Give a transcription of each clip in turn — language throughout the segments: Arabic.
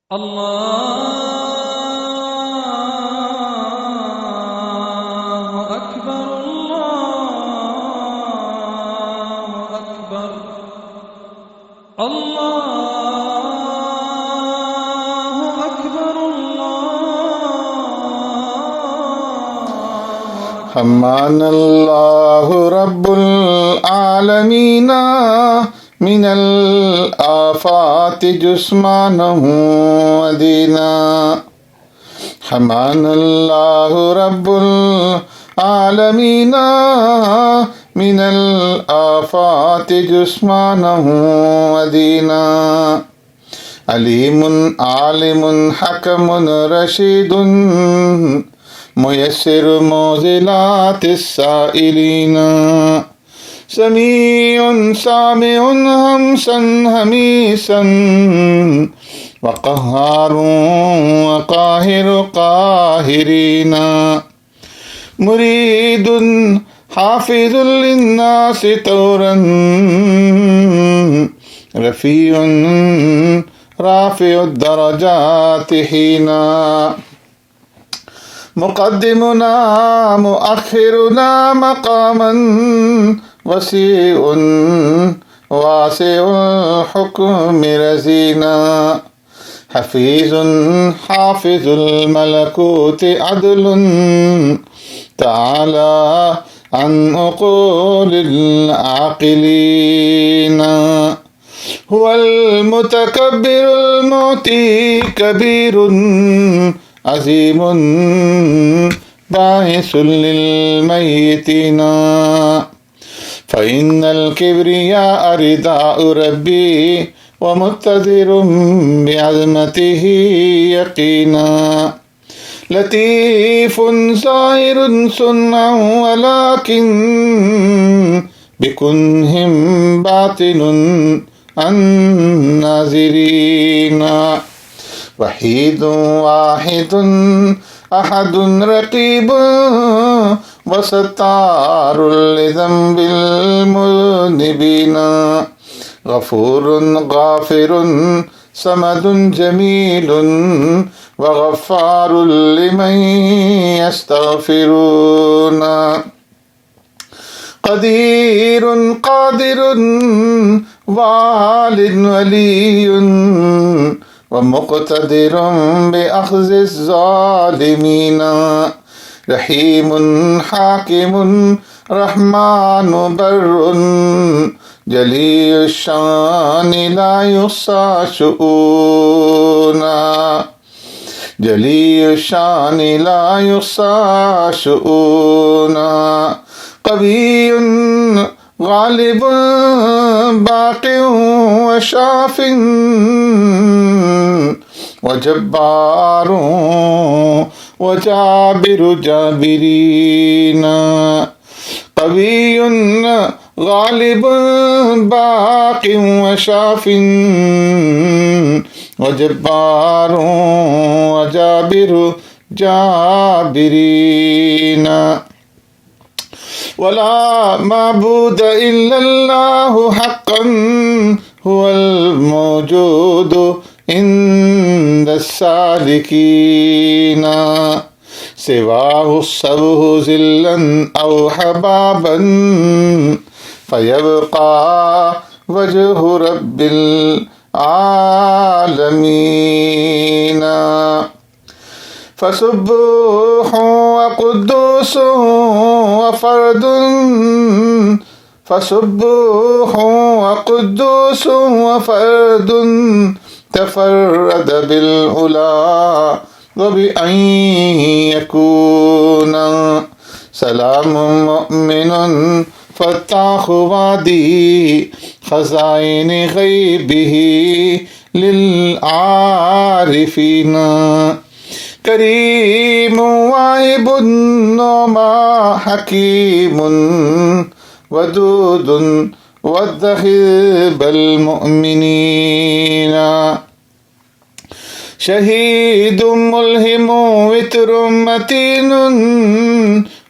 الله أكبر الله أكبر الله أكبر الله حمان الله رب العالمين من الآفات جسمانه ودينا. حمان الله رب العالمين من الآفات جسمانه ودينا. عليم عالم حكم رشيد ميسر موزلات السائلين. سميع سامع همسا هميسا وقهار وقاهر قاهرين. مريد حافظ للناس طورا رفيع رافع الدرجات حينا. مقدمنا مؤخرنا مقاما وسيع واسع الحكم رزينا. حفيظ حافظ الملكوت عدل تعالى عن عقول العاقلين. هو المتكبر المعطي كبير عظيم باعث للميتين. فإن الكبرياء رداء ربي ومقتدر بعظمته يقينا. لطيف ظاهر صنعا ولكن بكنهم باطن عن الناظرين. وحيد واحد أحد رقيب وستار لذنب المذنبين. غفور غافر صمد جميل وغفار لمن يستغفرون. قدير قادر وال ولي ومقتدر بأخذ الظالمين. رحيم حاكم رحمن بر جلي الشان لا يحصى شؤونا. جلي الشان لا يحصى شؤونا. قوي غالب باقي وشاف وجبار وجابر جابرين. قوي غالب باق وشاف وجبار وجابر جابرين. ولا معبود إلا الله حقا هو الموجود عند السالكين. سواه الصبح ذلا أو حبابا فيبقى وجه رب العالمين. فسبوح وقدوس وفرد فسبوح وقدوس وفرد تفرد بالعلا وبأن يكون. سلام مؤمن فتاح وادي خزائن غيبه للعارفين. كريم واهب نعمى حكيم ودود وذهب المؤمنين. شهيد ملهم وتر متين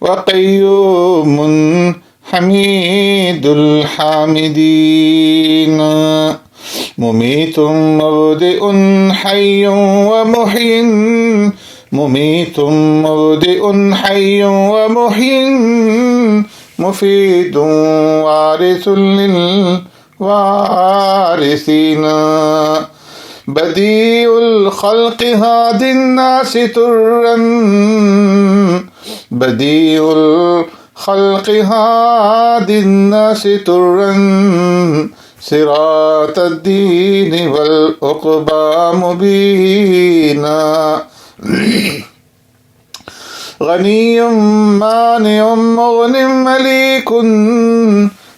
وقيوم حميد الحامدين. مميت مبدئ حي ومحي مميت مبدئ حي ومحي مفيد وارث للوارثين بديع الخلق هاد الناس ترا بديع الخلق هاد الناس ترا صراط الدين والعقبى مبينا غني مانع مغن مليك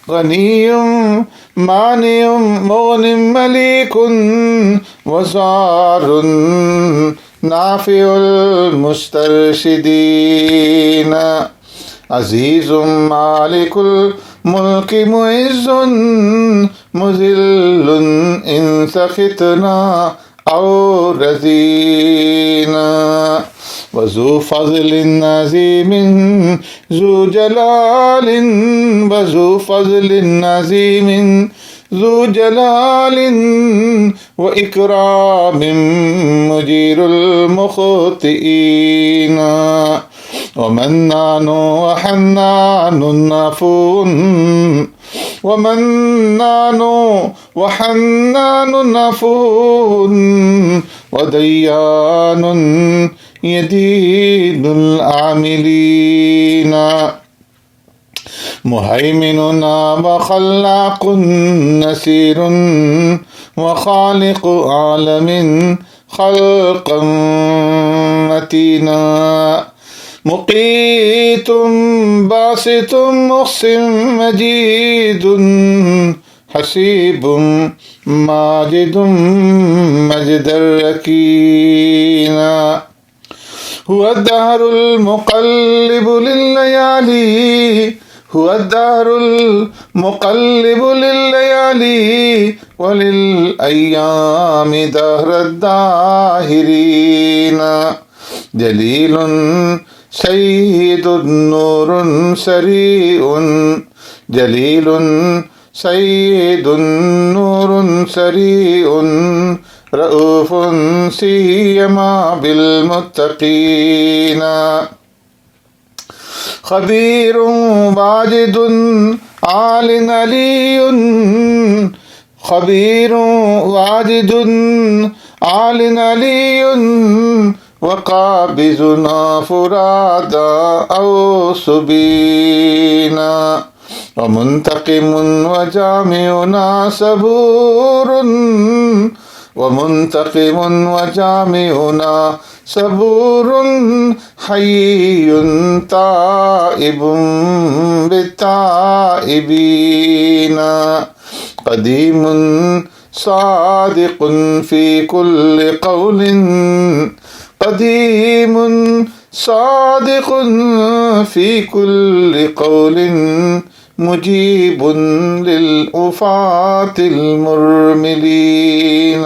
غني مانع مغن مليك وزار نافع المسترشدين عزيز مالك الملك معز مذل إن سخطنا أو رزينا وذو فضل عظيم ذو جلال وذو فضل عظيم ذو جلال وإكرام مجير المخطئين ومنان وحنان عفو ومنان وحنان عفو وديان يدين العاملين مهيمننا وخلاق نسير وخالق عالم خلقا متينا مقيت باسط محسن مجيد حسيب ماجد مجد الركينا هو الدهر المقلب لليالي هو الدهر المقلب لليالي وللأيام دهر الداهرين جليل سيد نور سريع جليل سيد نور سريع رؤوف سيما بالمتقين خبير واجد عال علي خبير واجد عال علي وقابضنا فرادا أو سبينا ومنتقم وجامعنا صبور ومنتقم وجامعنا صبور حي تائب بالتائبين قديم صادق في كل قول قديم صادق في كل قول مجيب للأفاة المرملين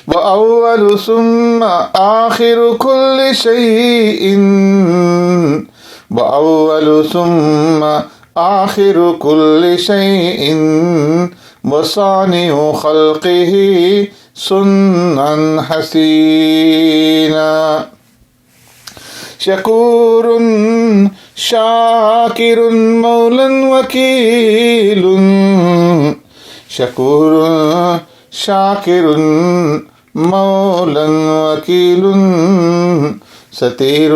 وأول ثم آخر كل شيء وأول ثم آخر كل شيء وصانع خلقه صنعا حسينا شكور شاكر مولى وكيل شكور شاكر مولى وكيل ستير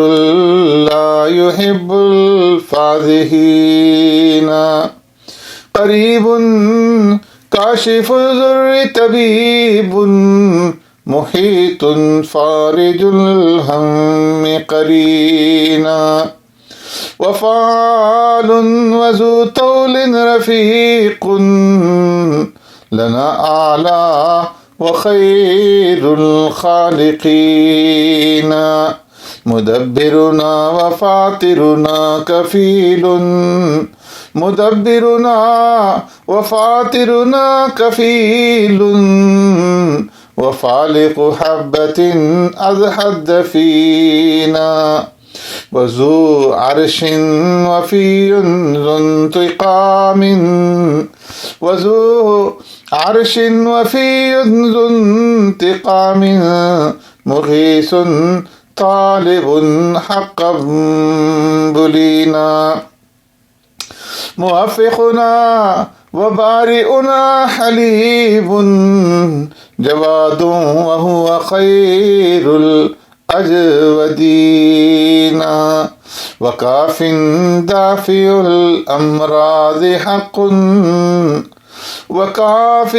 لا يحب الفاضحين قريب كاشف الضر طبيب محيط فارج الهم قرينا وفعال وذو طول رفيق لنا أعلى وخير الخالقين مدبرنا وفاطرنا كفيل مدبرنا وفاطرنا كفيل وفالق حبة أضحد فينا وذو عرش وفي ذو انتقام وذو عرش وفي ذو انتقام مغيث طالب حقا بلينا موفقنا وبارئنا حليب جواد وهو خير الأجودين وكاف دافع الأمراض حق وكاف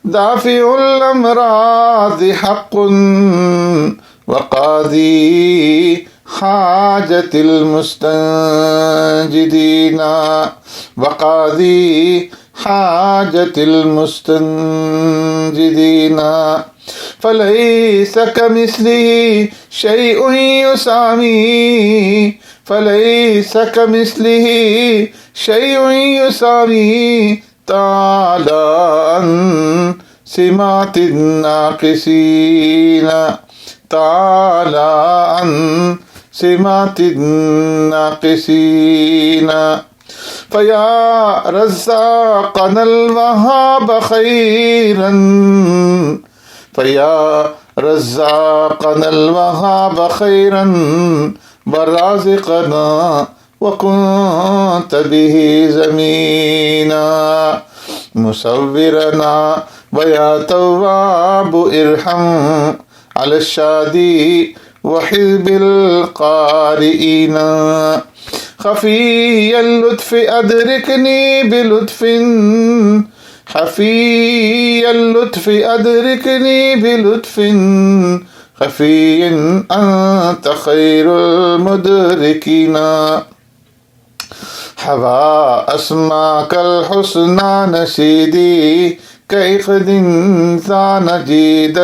دافع الأمراض حق وقاضي حاجة المستنجدين وقاضي حاجة المستنجدين فليس كمثله شيء يسامي فليس كمثله شيء يسامي تعالى عن سمات الناقصين تعالى عن سمات الناقصين فيا رزاقنا الوهاب خيرا فيا رزاقنا الوهاب خيرا ورازقنا وكنت به زمينا مصورنا ويا تواب ارحم على الشادي وحزب القارئين خفي اللطف أدركني بلطف خفي اللطف أدركني بلطف خفي أنت خير المدركين حوى أسماك الحسنى نشيدي كإخد ثان جيد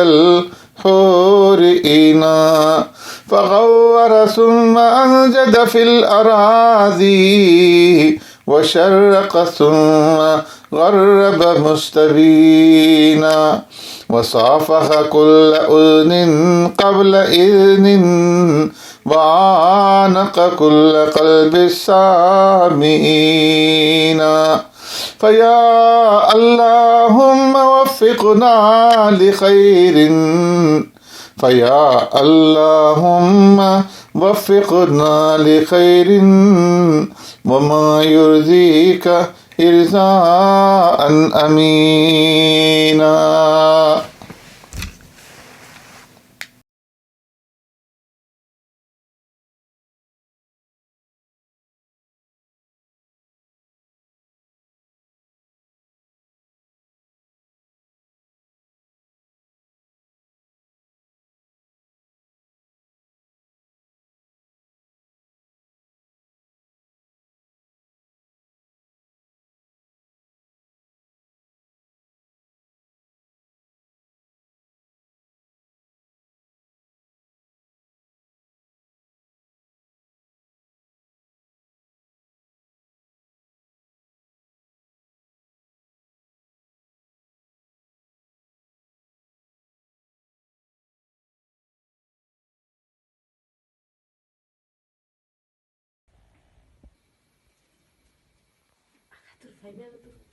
الحورئين فغور ثم أنجد في الأراضي وشرق ثم غرب مستبينا وصافح كل أذن قبل إذن وعانق كل قلب السامعين فيا اللهم وفقنا لخير فيا اللهم وفقنا لخير وما يرضيك إرضاء أمينا. ترفعي